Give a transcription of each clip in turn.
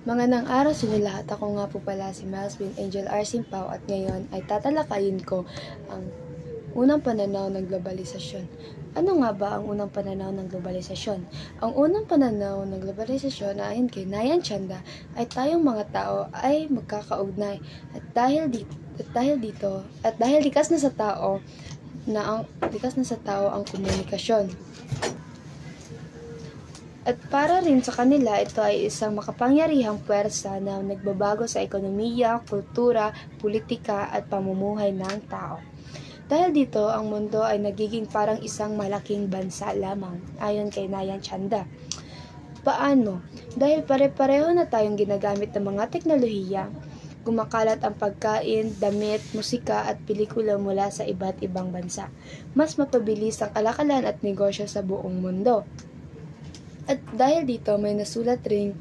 Magandang araw sa inyo lahat. Ako nga po pala si Melvin Angel R. Simpao at ngayon ay tatalakayin ko ang unang pananaw ng globalisasyon. Ano nga ba ang unang pananaw ng globalisasyon? Ang unang pananaw ng globalisasyon na ayon kay Nayan Chanda ay tayong mga tao ay magkakaugnay at dahil likas na sa tao ang komunikasyon. At para rin sa kanila, ito ay isang makapangyarihang puwersa na nagbabago sa ekonomiya, kultura, politika at pamumuhay ng tao. Dahil dito, ang mundo ay nagiging parang isang malaking bansa lamang, ayon kay Nayan Chanda. Paano? Dahil pare-pareho na tayong ginagamit ng mga teknolohiya, kumakalat ang pagkain, damit, musika at pelikula mula sa iba't ibang bansa. Mas mapabilis ang kalakalan at negosyo sa buong mundo. At dahil dito, may nasulat ring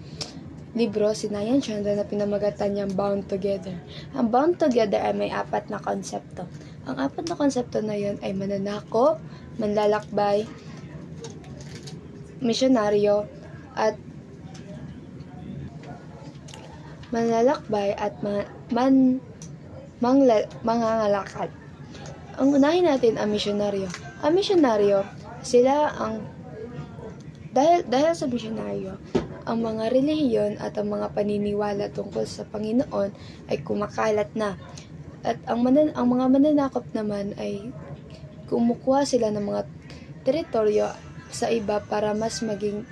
libro si Nayan Chanda na pinamagatan niyang Bound Together. Ang Bound Together ay may 4 na konsepto. Ang 4 na konsepto na yun ay mananakop, manlalakbay, misyonaryo, at mangangalakal. Ang unahin natin ang misyonaryo. Ang misyonaryo, sila ang Dahil sa misyonaryo, ang mga relihiyon at ang mga paniniwala tungkol sa Panginoon ay kumakalat na. At ang mga mananakop naman ay kumukuha sila ng mga teritoryo sa iba para mas maging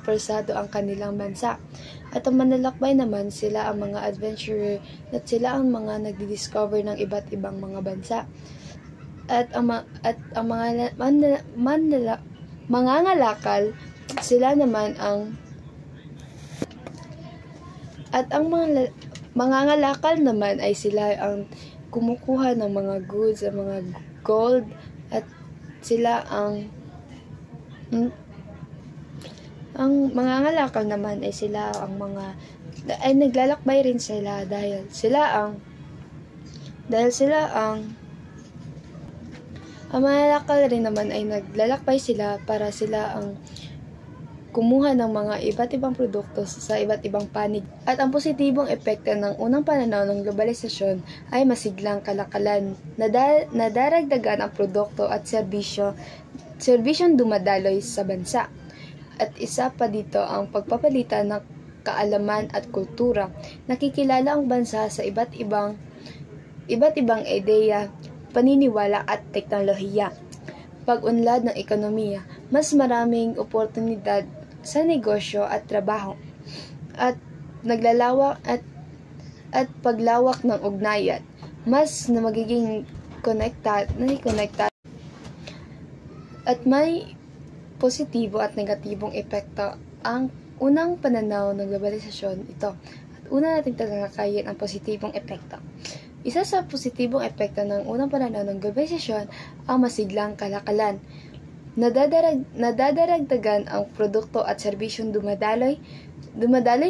persado ang kanilang bansa. At ang manlalakbay naman, sila ang mga adventurer at sila ang mga nagdi-discover ng iba't ibang mga bansa. At ang mga mangangalakal, sila naman ang mangangalakal naman ay sila ang kumukuha ng mga goods, ang mga gold, at sila ang mangangalakal naman ay sila ang naglalakbay rin sila dahil sila ang mangangalakal rin naman ay naglalakbay sila para sila ang kumuha ng mga iba't ibang produkto sa iba't ibang panig. At ang positibong epekto ng unang pananaw ng globalisasyon ay masiglang kalakalan, nadaragdagan ang produkto at serbisyong dumadaloy sa bansa. At isa pa dito ang pagpapalitan ng kaalaman at kultura. Nakikilala ang bansa sa iba't ibang ideya, paniniwala at teknolohiya. Pag-unlad ng ekonomiya, mas maraming oportunidad sa negosyo at trabaho. At paglawak ng ugnayan, mas na magiging connected at may positibo at negatibong epekto ang unang pananaw ng globalisasyon ito. At una nating talakayin ang positibong epekto. Isa sa positibong epekto ng unang pananaw ng globalisasyon ang masiglang kalakalan. Nadadaragdagan ang produkto at serbisyong dumadaloy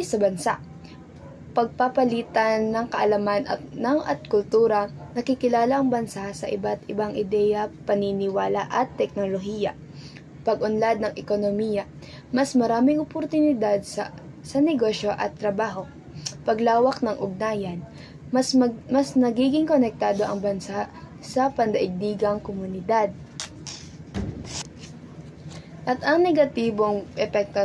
sa bansa. Pagpapalitan ng kaalaman at kultura, nakikilala ang bansa sa iba't ibang ideya, paniniwala at teknolohiya. Pag-unlad ng ekonomiya, mas maraming oportunidad sa negosyo at trabaho. Paglawak ng ugnayan, mas nagiging konektado ang bansa sa pandaigdigang komunidad. At ang negatibong epekto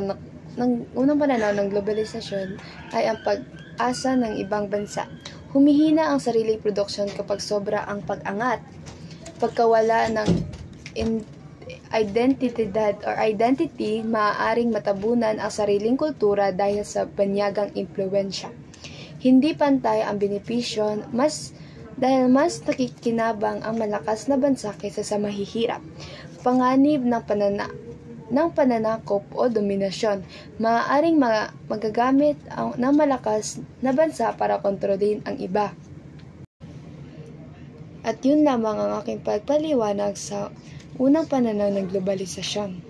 ng unang pananaw ng globalisasyon ay ang pag-asa ng ibang bansa. Humihina ang sariling produksyon kapag sobra ang pag-angat. Pagkawala ng identity, maaaring matabunan ang sariling kultura dahil sa banyagang impluwensya. Hindi pantay ang benepisyo, dahil mas nakikinabang ang malakas na bansa kaysa sa mahihirap. Panganib ng pananakop o dominasyon, maaaring magagamit ng malakas na bansa para kontrolin ang iba. At yun lamang ang aking pagpaliwanag sa unang pananaw ng globalisasyon.